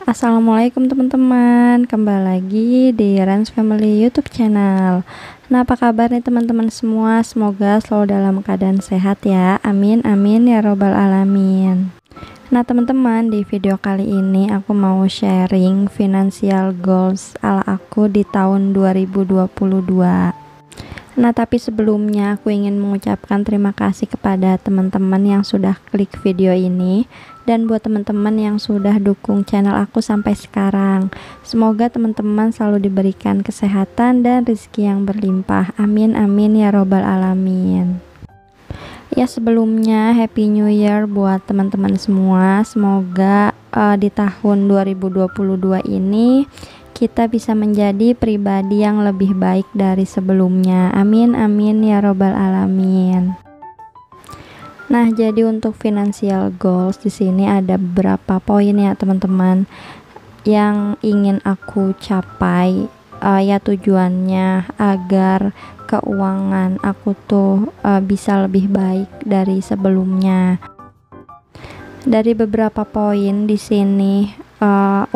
Assalamualaikum teman-teman, kembali lagi di Rans Family YouTube channel. Nah, apa kabar nih teman-teman semua? Semoga selalu dalam keadaan sehat ya. Amin amin ya robbal alamin. Nah teman-teman, di video kali ini aku mau sharing financial goals ala aku di tahun 2022. Nah, tapi sebelumnya aku ingin mengucapkan terima kasih kepada teman-teman yang sudah klik video ini, dan buat teman-teman yang sudah dukung channel aku sampai sekarang. Semoga teman-teman selalu diberikan kesehatan dan rezeki yang berlimpah. Amin amin ya robbal alamin. Ya, sebelumnya Happy New Year buat teman-teman semua. Semoga di tahun 2022 ini kita bisa menjadi pribadi yang lebih baik dari sebelumnya. Amin amin ya robbal alamin. Nah, jadi untuk financial goals di sini ada beberapa poin ya teman-teman yang ingin aku capai. Ya, tujuannya agar keuangan aku tuh bisa lebih baik dari sebelumnya. Dari beberapa poin di sini,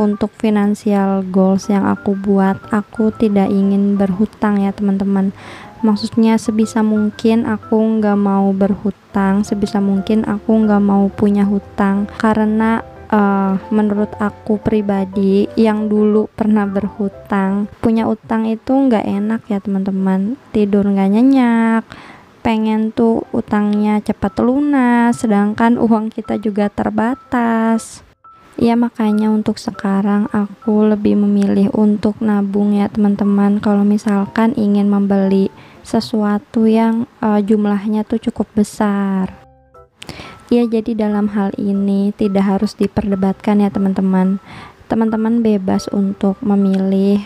untuk financial goals yang aku buat, aku tidak ingin berhutang ya teman-teman. Maksudnya sebisa mungkin aku nggak mau berhutang, sebisa mungkin aku nggak mau punya hutang, karena menurut aku pribadi yang dulu pernah berhutang, punya utang itu nggak enak ya teman-teman. Tidur nggak nyenyak, pengen tuh utangnya cepat lunas, sedangkan uang kita juga terbatas. Ya, makanya untuk sekarang aku lebih memilih untuk nabung ya teman-teman, kalau misalkan ingin membeli sesuatu yang jumlahnya tuh cukup besar. Ya, jadi dalam hal ini tidak harus diperdebatkan ya teman-teman. Teman-teman bebas untuk memilih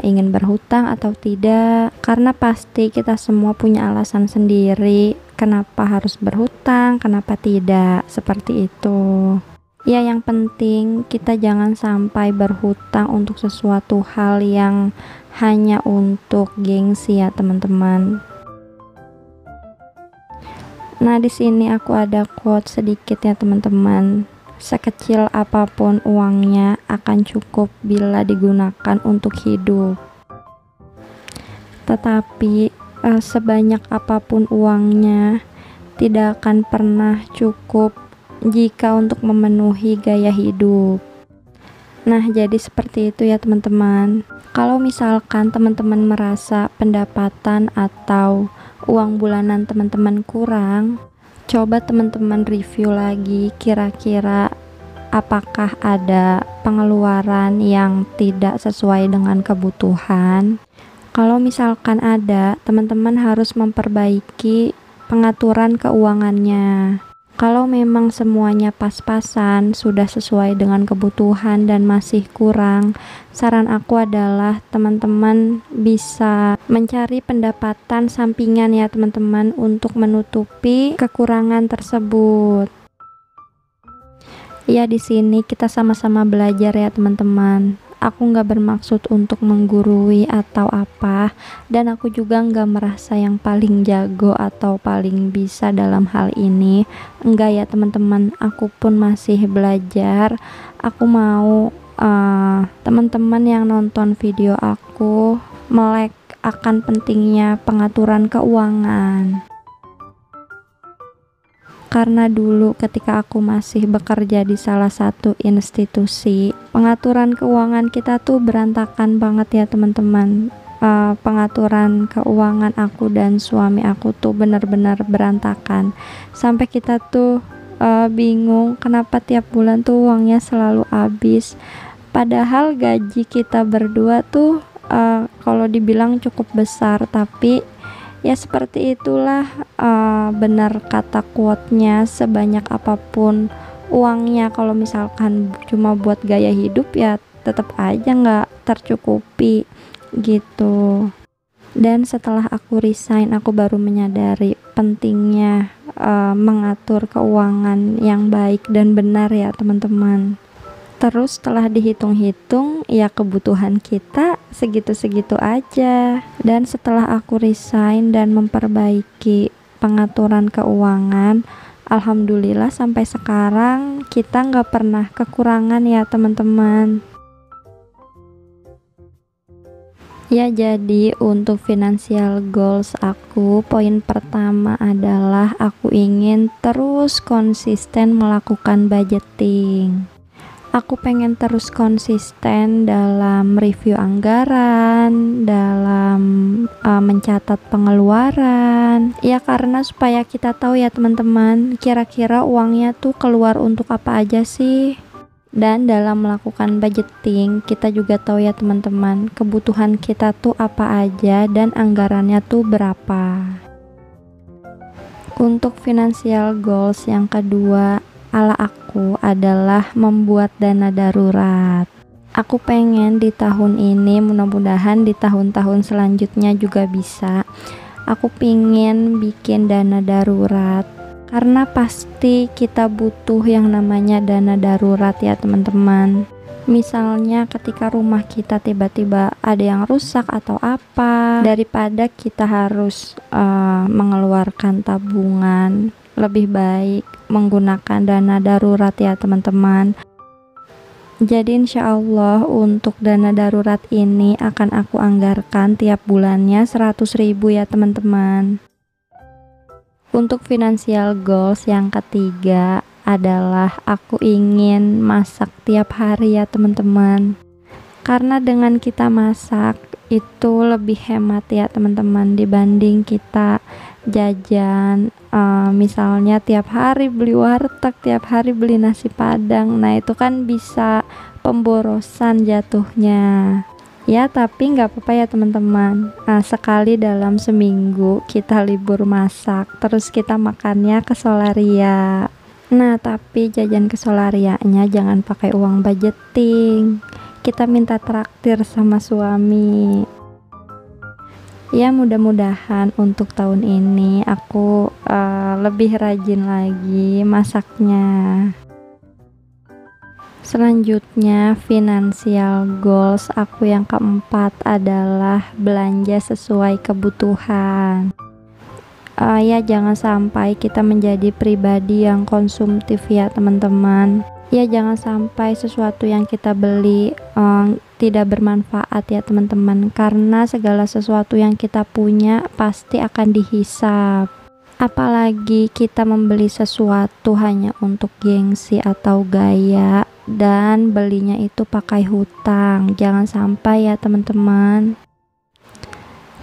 ingin berhutang atau tidak, karena pasti kita semua punya alasan sendiri kenapa harus berhutang, kenapa tidak, seperti itu. Ya, yang penting kita jangan sampai berhutang untuk sesuatu hal yang hanya untuk gengsi ya teman-teman. Nah, di sini aku ada quote sedikit ya teman-teman. Sekecil apapun uangnya akan cukup bila digunakan untuk hidup. Tetapi sebanyak apapun uangnya tidak akan pernah cukup jika untuk memenuhi gaya hidup. Nah, jadi seperti itu ya teman-teman. Kalau misalkan teman-teman merasa pendapatan atau uang bulanan teman-teman kurang, coba teman-teman review lagi, kira-kira apakah ada pengeluaran yang tidak sesuai dengan kebutuhan. Kalau misalkan ada, teman-teman harus memperbaiki pengaturan keuangannya. Kalau memang semuanya pas-pasan, sudah sesuai dengan kebutuhan dan masih kurang, saran aku adalah teman-teman bisa mencari pendapatan sampingan ya teman-teman untuk menutupi kekurangan tersebut. Ya, di sini kita sama-sama belajar ya teman-teman. Aku nggak bermaksud untuk menggurui atau apa, dan aku juga nggak merasa yang paling jago atau paling bisa dalam hal ini. Enggak ya teman-teman, aku pun masih belajar. Aku mau teman-teman yang nonton video aku melek akan pentingnya pengaturan keuangan. Karena dulu ketika aku masih bekerja di salah satu institusi, pengaturan keuangan kita tuh berantakan banget ya teman-teman. Pengaturan keuangan aku dan suami aku tuh benar-benar berantakan. Sampai kita tuh bingung kenapa tiap bulan tuh uangnya selalu habis. Padahal gaji kita berdua tuh kalau dibilang cukup besar, tapi ya seperti itulah, benar kata quote-nya, sebanyak apapun uangnya, kalau misalkan cuma buat gaya hidup ya tetap aja nggak tercukupi gitu. Dan setelah aku resign, aku baru menyadari pentingnya mengatur keuangan yang baik dan benar ya teman-teman. Terus setelah dihitung-hitung, ya kebutuhan kita segitu-segitu aja. Dan setelah aku resign dan memperbaiki pengaturan keuangan, Alhamdulillah sampai sekarang kita nggak pernah kekurangan ya teman-teman. Ya, jadi untuk financial goals aku, poin pertama adalah aku ingin terus konsisten melakukan budgeting. Aku pengen terus konsisten dalam review anggaran, dalam mencatat pengeluaran. Ya, karena supaya kita tahu ya teman-teman, kira-kira uangnya tuh keluar untuk apa aja sih. Dan dalam melakukan budgeting, kita juga tahu ya teman-teman, kebutuhan kita tuh apa aja dan anggarannya tuh berapa. Untuk financial goals yang kedua ala aku adalah membuat dana darurat. Aku pengen di tahun ini, mudah-mudahan di tahun-tahun selanjutnya juga bisa. Aku pengen bikin dana darurat. Karena pasti kita butuh yang namanya dana darurat ya teman-teman. Misalnya ketika rumah kita tiba-tiba ada yang rusak atau apa, daripada kita harus mengeluarkan tabungan, lebih baik menggunakan dana darurat ya teman-teman. Jadi insya Allah untuk dana darurat ini akan aku anggarkan tiap bulannya 100.000 ya teman-teman. Untuk financial goals yang ketiga adalah aku ingin masak tiap hari ya teman-teman. Karena dengan kita masak itu lebih hemat ya teman-teman dibanding kita jajan. Misalnya tiap hari beli warteg, tiap hari beli nasi padang. Nah itu kan bisa pemborosan jatuhnya. Ya, tapi nggak apa-apa ya teman-teman. Sekali dalam seminggu kita libur masak, terus kita makannya ke Solaria. Nah, tapi jajan ke Solarianya jangan pakai uang budgeting. Kita minta traktir sama suami. Ya, mudah-mudahan untuk tahun ini aku lebih rajin lagi masaknya. Selanjutnya, financial goals aku yang keempat adalah belanja sesuai kebutuhan. Ya, jangan sampai kita menjadi pribadi yang konsumtif ya teman-teman. Ya, jangan sampai sesuatu yang kita beli tidak bermanfaat ya teman-teman. Karena segala sesuatu yang kita punya pasti akan dihisap. Apalagi kita membeli sesuatu hanya untuk gengsi atau gaya dan belinya itu pakai hutang. Jangan sampai ya teman-teman.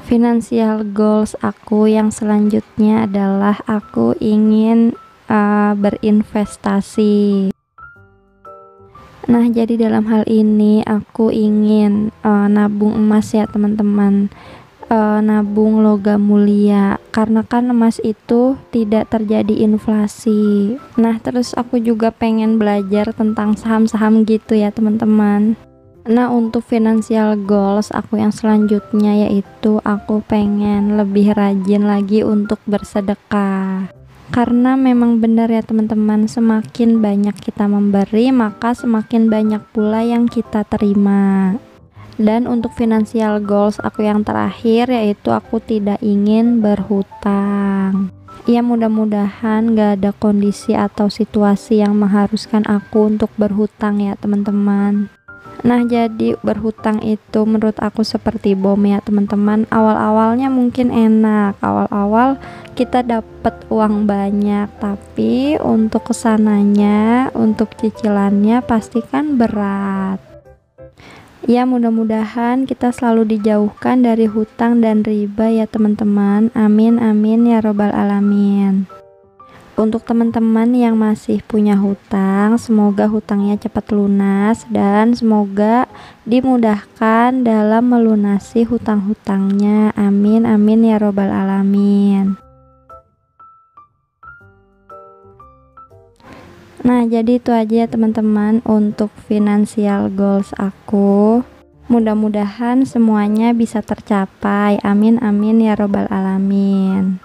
Financial goals aku yang selanjutnya adalah aku ingin berinvestasi. Nah, jadi dalam hal ini aku ingin nabung emas ya teman-teman. Nabung logam mulia, karena kan emas itu tidak terjadi inflasi. Nah, terus aku juga pengen belajar tentang saham-saham gitu ya teman-teman. Nah, untuk financial goals aku yang selanjutnya yaitu aku pengen lebih rajin lagi untuk bersedekah. Karena memang benar ya teman-teman, semakin banyak kita memberi, maka semakin banyak pula yang kita terima. Dan untuk financial goals aku yang terakhir yaitu aku tidak ingin berhutang. Ya, mudah-mudahan gak ada kondisi atau situasi yang mengharuskan aku untuk berhutang ya teman-teman. Nah, jadi berhutang itu menurut aku seperti bom ya teman-teman. Awal-awalnya mungkin enak, awal-awal kita dapat uang banyak, tapi untuk kesananya, untuk cicilannya pasti kan berat. Ya, mudah-mudahan kita selalu dijauhkan dari hutang dan riba ya teman-teman. Amin amin ya robbal alamin. Untuk teman-teman yang masih punya hutang, semoga hutangnya cepat lunas dan semoga dimudahkan dalam melunasi hutang-hutangnya. Amin amin ya robbal alamin. Nah, jadi itu aja ya teman-teman untuk financial goals aku. Mudah-mudahan semuanya bisa tercapai. Amin amin ya robbal alamin.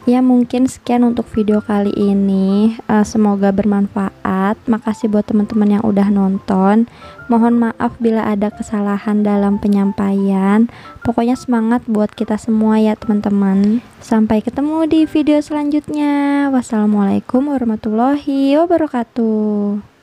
Ya mungkin sekian untuk video kali ini. Semoga bermanfaat. Makasih buat teman-teman yang udah nonton. Mohon maaf bila ada kesalahan dalam penyampaian. Pokoknya semangat buat kita semua ya teman-teman. Sampai ketemu di video selanjutnya. Wassalamualaikum warahmatullahi wabarakatuh.